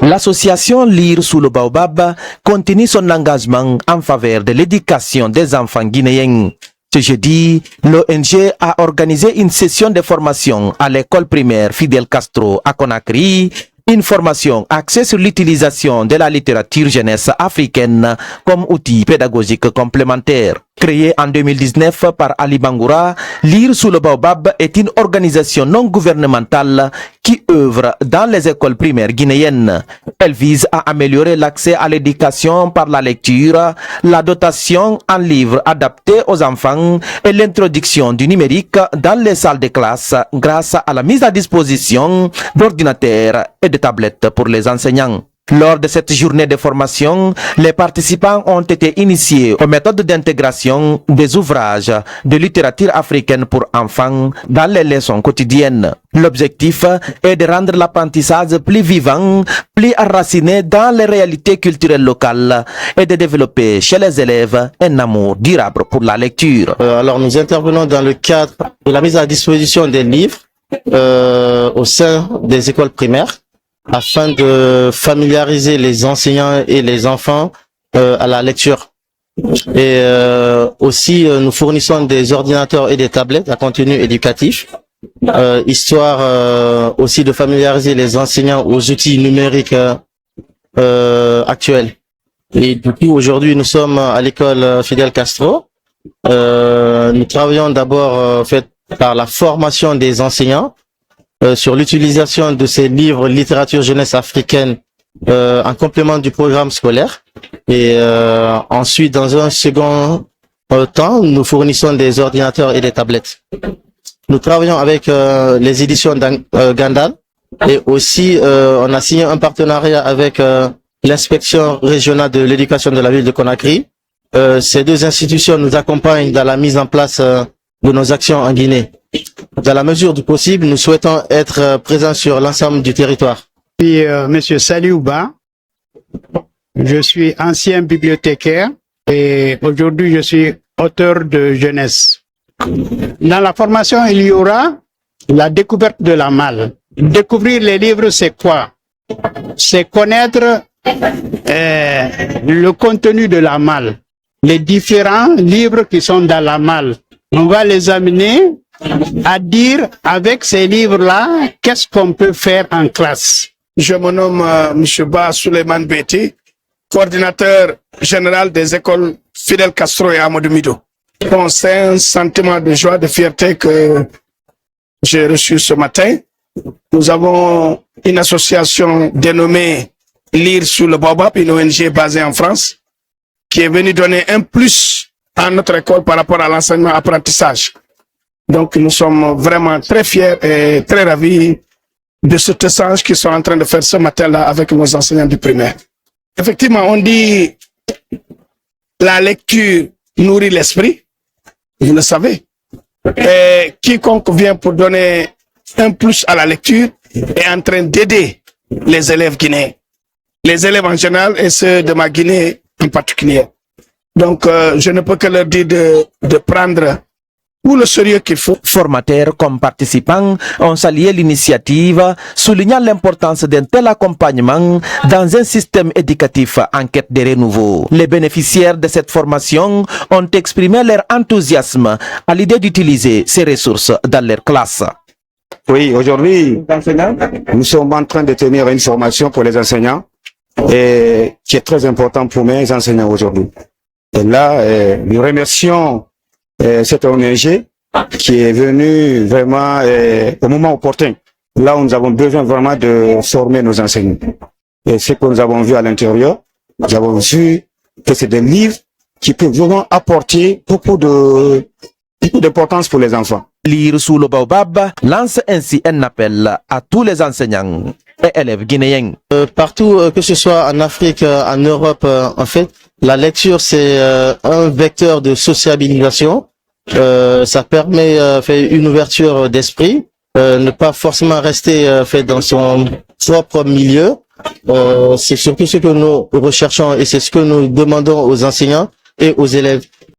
L'association Lire sous le Baobab continue son engagement en faveur de l'éducation des enfants guinéens. Ce jeudi, l'ONG a organisé une session de formation à l'école primaire Fidel Castro à Conakry, une formation axée sur l'utilisation de la littérature jeunesse africaine comme outil pédagogique complémentaire. Créée en 2019 par Ali Bangoura, Lire sous le Baobab est une organisation non gouvernementale qui œuvre dans les écoles primaires guinéennes. Elle vise à améliorer l'accès à l'éducation par la lecture, la dotation en livres adaptés aux enfants et l'introduction du numérique dans les salles de classe grâce à la mise à disposition d'ordinateurs et de tablettes pour les enseignants. Lors de cette journée de formation, les participants ont été initiés aux méthodes d'intégration des ouvrages de littérature africaine pour enfants dans les leçons quotidiennes. L'objectif est de rendre l'apprentissage plus vivant, plus enraciné dans les réalités culturelles locales et de développer chez les élèves un amour durable pour la lecture. Alors nous intervenons dans le cadre de la mise à disposition des livres au sein des écoles primaires, afin de familiariser les enseignants et les enfants à la lecture. Et aussi, nous fournissons des ordinateurs et des tablettes à contenu éducatif, histoire aussi de familiariser les enseignants aux outils numériques actuels. Et du coup, aujourd'hui, nous sommes à l'école Fidel Castro. Nous travaillons d'abord par la formation des enseignants, sur l'utilisation de ces livres littérature jeunesse africaine en complément du programme scolaire. Et ensuite, dans un second temps, nous fournissons des ordinateurs et des tablettes. Nous travaillons avec les éditions Gandal et aussi on a signé un partenariat avec l'inspection régionale de l'éducation de la ville de Conakry. Ces deux institutions nous accompagnent dans la mise en place de nos actions en Guinée. Dans la mesure du possible, nous souhaitons être présents sur l'ensemble du territoire. Je suis Monsieur Saliouba, je suis ancien bibliothécaire et aujourd'hui je suis auteur de jeunesse. Dans la formation, il y aura la découverte de la malle. Découvrir les livres, c'est quoi? C'est connaître le contenu de la malle, les différents livres qui sont dans la malle. On va les amener à dire avec ces livres-là, qu'est-ce qu'on peut faire en classe. Je me nomme M. Ba Suleiman Beti, coordinateur général des écoles Fidel Castro et Amadou Mido. Bon, c'est un sentiment de joie, de fierté que j'ai reçu ce matin. Nous avons une association dénommée Lire sous le Baobab, une ONG basée en France, qui est venue donner un plus à notre école par rapport à l'enseignement-apprentissage. Donc nous sommes vraiment très fiers et très ravis de cet échange qu'ils sont en train de faire ce matin-là avec nos enseignants du primaire. Effectivement, on dit la lecture nourrit l'esprit, vous le savez. Et quiconque vient pour donner un plus à la lecture est en train d'aider les élèves guinéens. Les élèves en général et ceux de ma Guinée en particulier. Donc je ne peux que leur dire de prendre tout le sérieux qu'il faut. Formateurs comme participants ont salué l'initiative, soulignant l'importance d'un tel accompagnement dans un système éducatif en quête de renouveau. Les bénéficiaires de cette formation ont exprimé leur enthousiasme à l'idée d'utiliser ces ressources dans leur classe. Oui, aujourd'hui, nous sommes en train de tenir une formation pour les enseignants et qui est très important pour mes enseignants aujourd'hui. Et là, nous remercions cette ONG qui est venue vraiment au moment opportun, là où nous avons besoin vraiment de former nos enseignants. Et ce que nous avons vu à l'intérieur, nous avons vu que c'est des livres qui peuvent vraiment apporter beaucoup d'importance pour les enfants. Lire sous le Baobab lance ainsi un appel à tous les enseignants et élèves guinéens. Partout, que ce soit en Afrique, en Europe, en fait, la lecture c'est un vecteur de sociabilisation. Ça permet une ouverture d'esprit, ne pas forcément rester dans son propre milieu. C'est surtout ce que nous recherchons et c'est ce que nous demandons aux enseignants et aux élèves.